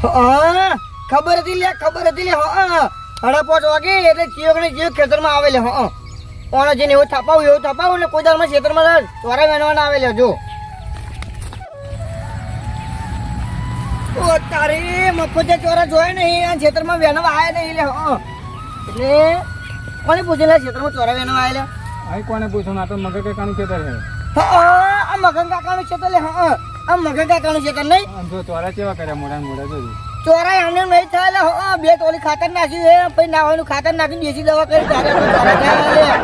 હા ખબર હતી લે હા 5:30 વાગે એટલે જીવ ખેતરમાં આવે લે હા કોણ જેને એવું થાપાવું ને કોઈ દારમાં ખેતરમાં ચોરા વેણવાના આવે લે જો ઓ તારી મફતે ચોરા જોયા નહીં આ ખેતરમાં વેણવા આયા નહીં લે હા એટલે કોને પૂછેલા ખેતરમાં ચોરા વેણવા આવેલા અહીં કોને પૂછો ના તો મગર કાકાનું ખેતર છે આ મગન કાકાનું ખેતર લે હા આ મગન કાકાનું ખેતર નહીં જો ચોરા કેવા કર્યા મોડા જોયું ચોરા એમને નહીં થાય હા 2 ટોલી ખાતર નાખ્યું છે પછી નાવાનું ખાતર નાખીને દેશી દવા કરી તારે ચોરા થાય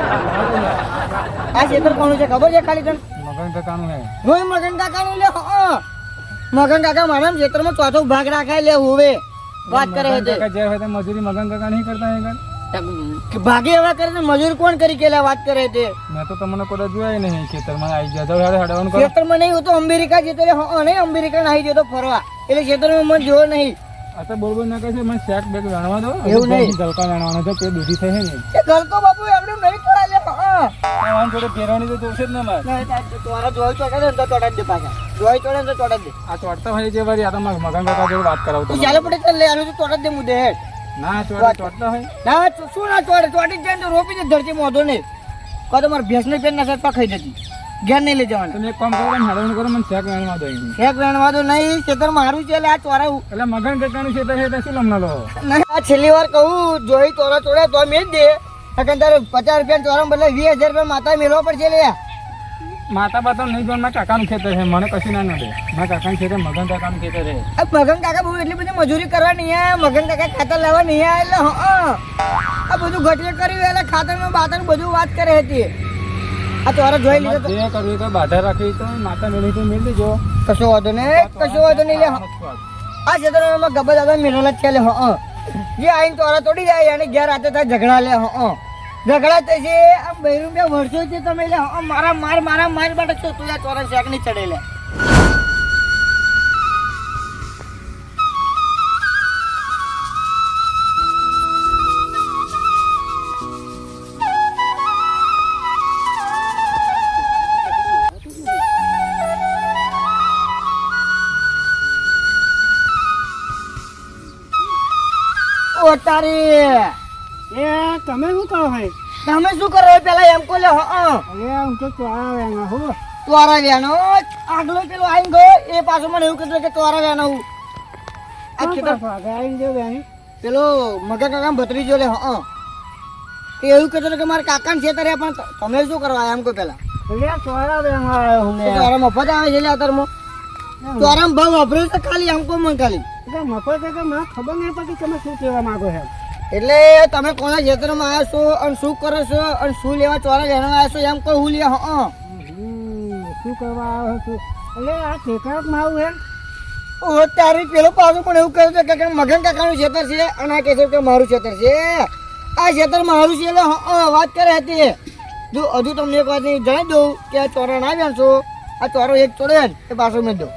આ ખેતર કોનું છે ખબર છે ખાલી તને મગન કાકાનું હે રોય મગન કાકાનું લે હા મગન કાકા મારા ખેતરમાં ચોથો ભાગ રાખાય લે હોવે વાત કરે છે જે હોય તે મજૂરી મગન કાકા નહીં કરતા હે ભાગે એવા કરે ને મજૂરી કોણ કરી કેલા વાત કરે તે મેં તો તમને કોઈ જોયા નહીં ખેતરમાં આવી ગયા હડવાનું ખેતરમાં નહીં હું તો અમેરિકા જતો હા નહીં અમેરિકા નાહી જતો ફરવા એટલે ખેતરમાં મને જોયો નહીં આ તો બોલ ના કહે છે મને શેક બેગ જાણવા દો એવું નહીં ગલકા જાણવાનો છે તે દૂધી થઈ ને એ ગલકો બાપુ એમને નહીં કરાય હા આમ થોડે ફેરવાની તો જોશે જ ને માર તોરા જોઈ ચોટે ને તો ચોટા દે પાછા જોઈ ચોટે તો ચોટા દે આ ચોટતા હોય જે વારી આ તો મગન કાકા જોડે વાત કરાવતો ચાલે પડે ચાલ લે આનું તો ચોટા દે મુદે હેડ ના ચોટતા હોય ના શું ના ચોટે ચોટી જાય તો રોપી દે ધરતી મોઢો નહીં કો તો માર ભેંસને પેન ના સાથ ખાઈ જતી ઘેર નહીં લઈ જવાનું તમે એક કામ કરો હડવાનું કરો મને શેક વેણવા દો શેક વેણવા દો નહીં ખેતર મારું છે એટલે આ ચોરા એટલે મગન કાકાનું ખેતર છે શું લમના લો નહીં આ છેલ્લી વાર કહું જોઈ ચોરા ચોડે તો મેં જ દે કારણ તારે 50 રૂપિયા ચોરા બદલે 20,000 રૂપિયા માતા મેળવા પડશે લે માતા બાતા નહીં જોવાનું મારા કાકાનું ખેતર છે મને કશું ના નડે મારા કાકાનું ખેતર મગન કાકાનું ખેતર છે આ મગન કાકા બહુ એટલી બધી મજૂરી કરવા નહીં આયા મગન કાકા ખાતર લેવા નહીં આયા એટલે આ બધું ઘટે કર્યું એટલે ખાતરનું બાતરનું બધું વાત કરે હતી આ ચોરા જોઈ લીધો તો જે કરવું તો બાધા રાખી તો માતા મેળી તો મેળ દેજો કશો વાંધો નહીં લે આ ક્ષેત્રમાં ગબ્બર દાદા મેળવેલા જ છે લે જે આઈને ચોરા તોડી જાય અને ઘેર રાતે થાય ઝઘડા લે ઝઘડા થાય છે આમ 2 રૂપિયા વર્ષો છે તમે લે મારા માર માટે છો તું આ ચોરા શેક નહીં ચડે લે તારી એ તમે શું કરો ભાઈ તમે શું કરો પેલા એમ કો લે હું તો ચોરા વેણા હો તોરા વેનો આગલો પેલો આઈ ગયો એ પાછો મને એવું કીધું કે તોરા વેનો હું આ ખેતર આઈ ગયો વેણી પેલો મગા કાકા ભત્રીજો લે એ એવું કીધું કે મારા કાકા ને ખેતર પણ તમે શું કરવા એમ કો પેલા એટલે ચોરા વેણા આવ્યો હું ચોરા મફત આવે છે લે અત્યારમાં ચોરા ભાવ વાપર્યો છે ખાલી એમ કો મને ખાલી મફત કે મને ખબર નહીં પડતી તમે શું કહેવા માંગો છો એટલે તમે કોના ખેતરમાં આવ્યા છો અને શું કરો છો અને શું લેવા ચોરા લેવા આવ્યા છો એમ કોઈ હું લે શું કરવા આવ્યો છું એટલે આ ખેતરમાં આવું હે ઓ તારી પેલો પાછું પણ એવું કહ્યું છે કે મગન કાકાનું ખેતર છે અને આ કહે છે કે મારું ખેતર છે આ ખેતર મારું છે એટલે વાત કરે હતી જો હજુ તમને એક વાત નહીં જણાવી દઉં કે આ ચોરા ના આવ્યા છો આ ચોરો એક ચોડે એ પાછો મેં દઉં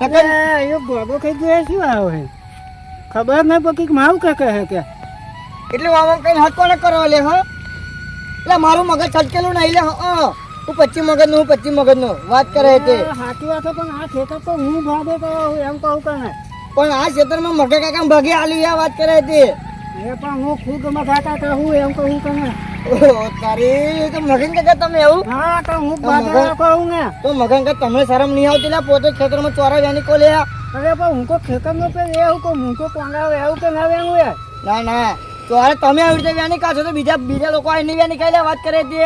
એ ગોગો કઈ ગયો શું આવ્યો હે ખબર નહીં પકી મારું કે કહે કે એટલે વાવા કઈ હાથ કોને કરવા લે એટલે મારું મગજ છટકેલું નહીં લે હું 25 મગજનું 25 મગજનું વાત કરે તે સાચી વાત પણ આ ખેતર તો હું ભાગે કહું એમ કહું કે પણ આ ખેતરમાં મગા કાકા ભાગે આલી આ વાત કરે તે એ પણ હું ખુદ મગા કાકા કહું એમ કહું કે તારી તો મગન કાકા તમે એવું હા તો હું ભાગે કહું ને તો મગન કાકા તમને શરમ નહીં આવતી લે પોતે ખેતરમાં ચોરા જાની કો લે અરે પણ હું કો ખેતરનો પે એવું કો હું કો કોંગા એવું કે ના વેવું યાર ના ચોરા તમે આવી રીતે વ્યાની કાઢો તો બીજા લોકો આ નહીં વ્યાની કાલે વાત કરે તે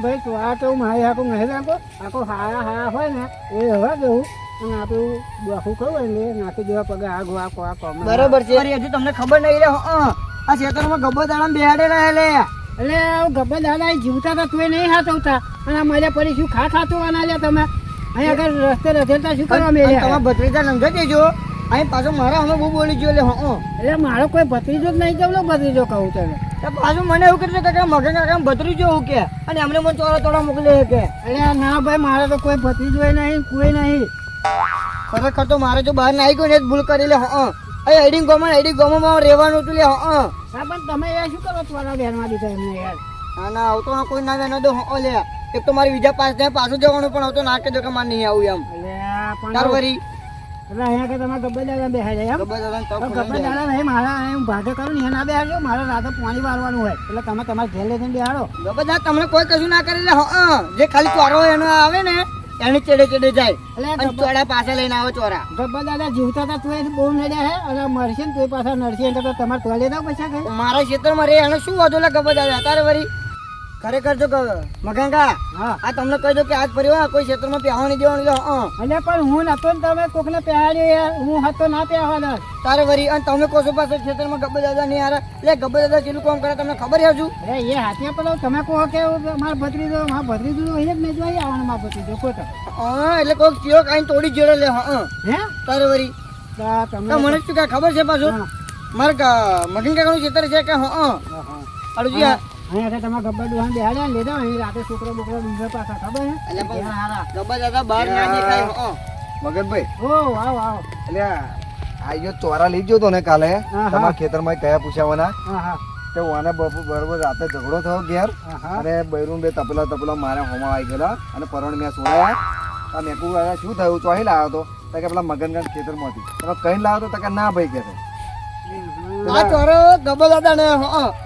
ભાઈ તો આ તો મારી હાકું નહીં રાખો આખો હારા હોય ને એ હવા દેવું અને આપણું આખું કહું એટલે નાખી દેવા પગે આ બરોબર છે હજુ તમને ખબર નહીં લે આ ખેતરમાં ગબ્બર દાડા બેહાડે રહે એટલે ગબ્બર દાદા જીવતા તો તું નહીં હાથવતા અને મળે પડી શું ખાતું આના લે તમે અહીં આગળ રસ્તે રખેલતા શું કરવા મેળ્યા તમારા ભત્રીજા નંગા દેજો અહીં પાછો મારા અમે બહુ બોલી ગયો એટલે મારો કોઈ ભત્રીજો જ નહીં જવલો ભત્રીજો કહું તને પાછું મને એવું કીધું કે મગન કાકા ભત્રીજો હું કે અને એમને મને ચોરા તોડા મોકલે કે એટલે ના ભાઈ મારે તો કોઈ ભત્રીજો નહીં કોઈ નહીં ખરેખર તો મારે જો બહાર ના આવી ગયો ને ભૂલ કરી લે આઈડી ગોમાં રહેવાનું હતું લે હા પણ તમે એ શું કરો તમારા બેનમાં દીધા એમને યાર ના આવતો કોઈ ના વેનો દો લે એક તો મારી બીજા પાસ થાય પાછું જવાનું પણ આવતો ના કે જો કે મારે નહીં આવું એમ તાર વરી એટલે અહીંયા કે તમારે ગબ્બર દાદા બેહાઈ જાય એમ ગબ્બર દાદાને તપ તો ખોલીને ગબ્બર દાદા નહીં મારા હું ભાગે કરું ને એના બેહાડજો મારે રાતે પાણી વારવાનું હોય એટલે તમે તમારે ઘેર લઈને બેહાડો ગબ્બર દાદા તમને કોઈ કશું ના કરે એટલે જે ખાલી ચોરો એનો આવે ને એને ચેડે ચેડે જાય એટલે અને ચોરા પાસે લઈને આવે ચોરા. ગબ્બર દાદા જીવતા હતા તું બહુ નડ્યા હે અને મરશે ને તું પાછા નડશે એટલે તો તમારે ટોલે દો પૈસા કઈ મારા ક્ષેત્રમાં રે એને શું વાંધો લે ગબ્બર દાદા તારે વળી ખરેખર જો મગંગા હા આ તમને કહી દો કે આજ પરિવાર કોઈ ક્ષેત્રમાં પહેવા નહીં દેવાનું લે. એટલે પણ હું નતો ને તમે કોકને પહેરાડ્યો યાર હું હતો ના પહેરવાનો તારે વળી અને તમે કહો છો પાસે ક્ષેત્રમાં ગબ્બર દાદા નહીં હારે એટલે ગબ્બર દાદા જેટલું કામ કરે તમને ખબર છે હજુ? અરે એ હાથે પેલો તમે કહો કે મારા ભત્રીજો અહીં જ નહીં જોઈ આવવાનું મારા ભત્રીજો કહો તો એટલે કોઈ કયો કાંઈ તોડી જોડે લે. હે તારે વળી તમને તો મને શું કાંઈ ખબર છે પાછું મારે મગન કાકાનું ક્ષેત્ર છે કે અડજી અહીંયા તમે ગબ્બર ડુહાન બેહાડ્યા ને લેતા અહીં રાતે છોકરો બોકરો બીજો પાછા ખબર હે ગબ્બર દાદા બહાર ના દેખાય. મગનભાઈ ઓ આવો આવો એટલે આ જો ચોરા લઈ ગયો તો ને કાલે તમારા ખેતરમાં કયા પૂછાવાના હા હા તે વાને બરોબર રાતે ઝઘડો થયો ઘેર અને બૈરું બે તપેલા મારે હોમાં આવી ગયેલા અને પરણ મેં સોડાયા આ મેં કહું શું થયું ચોહી લાવ્યો તો તો કે પેલા મગનગંજ ખેતરમાંથી તમે કઈ લાવ્યો તો કે ના ભાઈ કે આ ચોરો ગબ્બર દાદા ને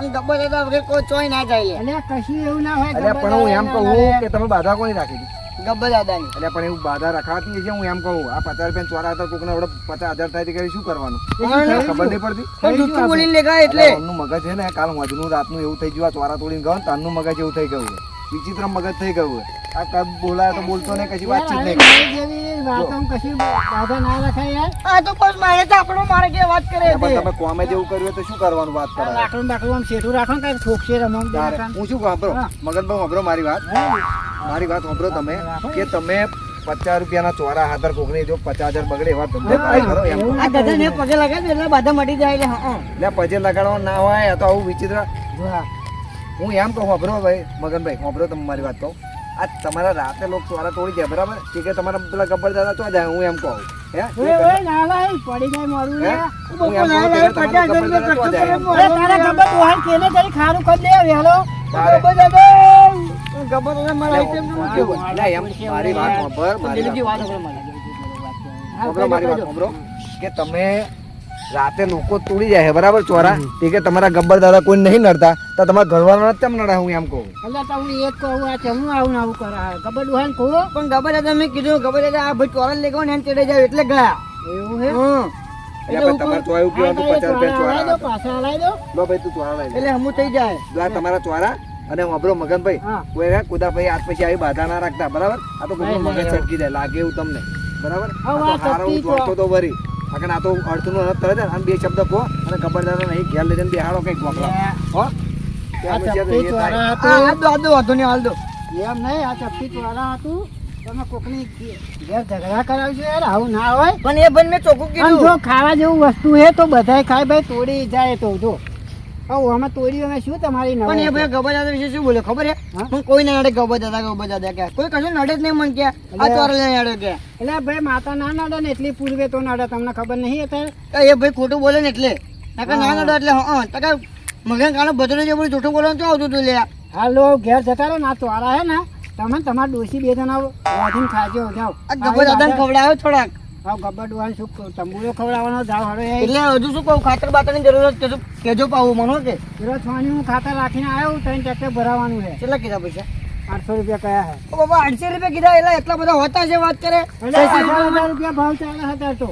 ગબ્બર દાદા વગર કોઈ ચોય ના જાય લે. એટલે કશું એવું ના હોય એટલે પણ હું એમ કહું કે તમે બાધા કોની રાખી હતી ગબ્બર દાદા ની એટલે પણ એવું બાધા રખાતી છે હું એમ કહું આ 50 રૂપિયા ચોરા હતા કોકને આપણે 50,000 થાય કરી શું કરવાનું ખબર નહીં પડતી પણ જૂઠું બોલીને લેખા એટલે એમનું મગજ છે ને કાલ મજનું રાતનું એવું થઈ ગયું આ ચોરા તોડીને ગયો તારનું મગજ એવું થઈ ગયું છે વિચિત્ર મગજ થઈ ગયું છે આ કબ બોલાય તો બોલતો ને કશી વાતચીત નહીં જેવી વાતો કશું બાધા ના રખાય યાર આ તો બસ મારે તો આપણો મારે કે વાત કરે પણ તમે કોમે જેવું કર્યું હોય તો શું કરવાનું વાત કરે લાકડું બાકડું આમ શેઠું રાખો ને કાંઈ ઠોકશે રમમ હું શું સાંભળો મગનભાઈ સાંભળો મારી વાત સાંભળો તમે કે તમે 50 રૂપિયાના ચોરા હાથર કોકની જો 50,000 બગડે એવા ધંધો કરો એમ કહો. આ ગધા ને પગે લગાડે એટલે બધા મટી જાય એટલે એટલે પજે લગાડવા ના હોય આ તો આવું વિચિત્ર હું એમ કહું સાંભળો ભાઈ મગનભાઈ સાંભળો તમે મારી વાત કહું આ તમારા રાતે લોકો ચોરા તોડી જાય બરાબર કે તમારા પેલા ગબ્બર દાદા તો જાય હું એમ કહું હે ના ભાઈ પડી જાય મારું હે? ને હું એમ કહું કે તમારા ગબ્બર દાદા તો જાય તારા ગબ્બર દોહાન કેને કરી ખારું કરી દે વેલો ગબ્બર દાદા ગબ્બર દાદા મારા આઈટમ નું કેવું એટલે એમ મારી વાત સાંભળ મારી વાત સાંભળો મારી વાત સાંભળો કે તમે રાતે લોકો તોડી જાય બરાબર ચોરા તે કે તમારા ગબ્બર દાદા કોઈ નહીં નડતા તો તમારા ઘરવાળા કેમ નડે હું એમ કહું એટલે તો હું એક કહું આ ચમનું આવું ને આવું કરા ગબ્બર દોહાન કહું પણ ગબ્બર દાદા મેં કીધું ગબ્બર દાદા આ ભાઈ ચોરા લેગો ને એમ ચડે જાય એટલે ગયા. એવું હે એટલે તમારે તો એવું કહેવાનું 50 રૂપિયા ચોરા હતા. પાછા હલાઈ દો લો ભાઈ તું ચોરા લઈ લે એટલે હમું થઈ જાય. જો આ તમારા ચોરા અને વાપરો મગનભાઈ હા. કોઈ હે કુદાભાઈ આજ પછી આવી બાધા ના રાખતા બરાબર આ તો કોઈ મગજ ચટકી જાય લાગે એવું તમને બરાબર આ તો હારો હું જોડતો તો વરી આગળ આ તો અડધું નો તરત અને બે શબ્દ કહો અને ગબ્બર દાદા નહીં ઘેર લઈ જઈને બેહાડો કઈક મોકલા હો ત્યાં પછી તો એ થાય. હાલ દો વાંધો નહીં હાલ દો. એમ નહીં આ ચપટી ચોરા હતું તમે કોકની ઘેર ઝઘડા કરાવજો યાર આવું ના હોય પણ એ ભાઈ મેં ચોખ્ખું અને જો કીધું ખાવા જેવું વસ્તુ હે તો બધાય ખાય ભાઈ તોડી જાય તો જો હવે અમે તોડી અમે શું તમારી પણ એ નવાઈ ભાઈ ગબ્બર દાદા વિશે શું બોલ્યો ખબર હે હા? હું કોઈ ના અડે ગબ્બર દાદા કે કોઈ કશું નડે જ નહીં મન કે આ ચોરા લઈને અડે કે એટલે ભાઈ માતા ના નડે ને એટલી પૂર્વે તો નડે તમને ખબર નહીં અત્યારે તો એ ભાઈ ખોટું બોલે ને એટલે નકર ના નડે એટલે તકા મગન કાનો બદલો જે બોલી જૂઠું બોલવાનું તો આવતું તું લે. હાલો ઘેર જતા રહો ને આ ચોરા હે ને તમે તમારા ડોસી બે જણા વાઢીને ખાજો જાઓ આ ગબ્બર દાદાને ખવડાવ્યો થોડાક આવ ગબ્બર ડોહાન શું તંબુરો ખવડાવવાનો જાઓ હળો એ એટલે હજુ શું કહું ખાતર બાતરની જરૂરત કેજો પાવું મનો કે પેલો છાણી હું ખાતર રાખીને આવ્યો 3 ટ્રેક્ટર ભરાવાનું છે કેટલા કીધા પૈસા 800 રૂપિયા કયા હે ઓ બાબા 800 રૂપિયા કીધા એટલે એટલા બધા હોતા છે વાત કરે એટલે 18,000 રૂપિયા ભાવ ચાલે હતા તો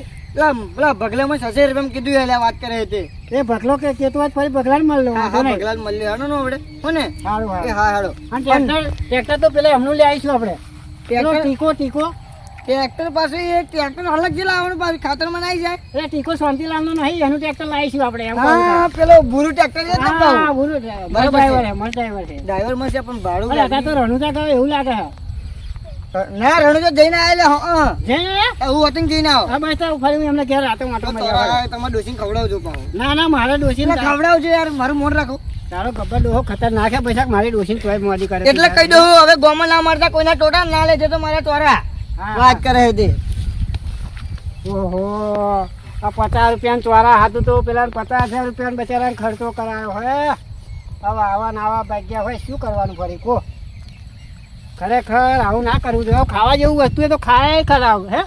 પેલા ભગલામાં 600 રૂપિયા કીધું એટલે વાત કરે તે એ ભગલો કે કેતો હોય તો ફરી ભગલાને મળલો હા હા ભગલાલ મળ્યો હાડો નો આવડે કોને સારું એ હા હા હાડો અને ટ્રેક્ટર તો પેલા એમનું લઈ આવીશું આપણે પેલો ટ્રેક્ટર ટીકો ટ્રેક્ટર પાસે એક ટ્રેક્ટર અલગ જે લાવવાનું પાછું ખાતર માં નાઈ જાય એટલે ટીકો શાંતિલાલનો નહીં એનું ટ્રેક્ટર લાવીશું આપણે એમ કહું છું. હા પેલો ભૂરું ટ્રેક્ટર છે ને હા કહું ભૂલું છે બરાબર છે. ડ્રાઈવર છે મસ્ત ડ્રાઈવર છે ડ્રાઈવર માં છે પણ ભાડું અરે અત્યારે તો રણુજા ગયો એવું લાગે છે ના રણુજો જઈને આવેલા હા જઈને હું વતન જઈને આવો હા બસ તો ફરી હું એમને ઘેર રાતે માટો માર્યા તમારે ડોસીને ખવડાવજો પાછું ના ના મારે ડોસીને એટલે ખવડાવજો યાર મારું મોઢ રાખો તારો ગબ્બર ડોહો ખતરનાક છે પૈસા મારી ડોસીને તોય મોડી કરે એટલે કહી દઉં હવે ગોમાં ના મારતા કોઈના ટોટા ના લેજે તો મારા તોરા હા. વાત કરે તે ઓહો આ 50 રૂપિયા ચોરા હતું તો પેલા 50,000 રૂપિયા બચારા ખર્ચો કરાયો હોય હવે આવા ને આવા ભાગ્યા હોય શું કરવાનું ફરી કો ખરેખર આવું ના કરવું જોઈએ ખાવા જેવું વસ્તુ એ તો ખાય ખરાબ હે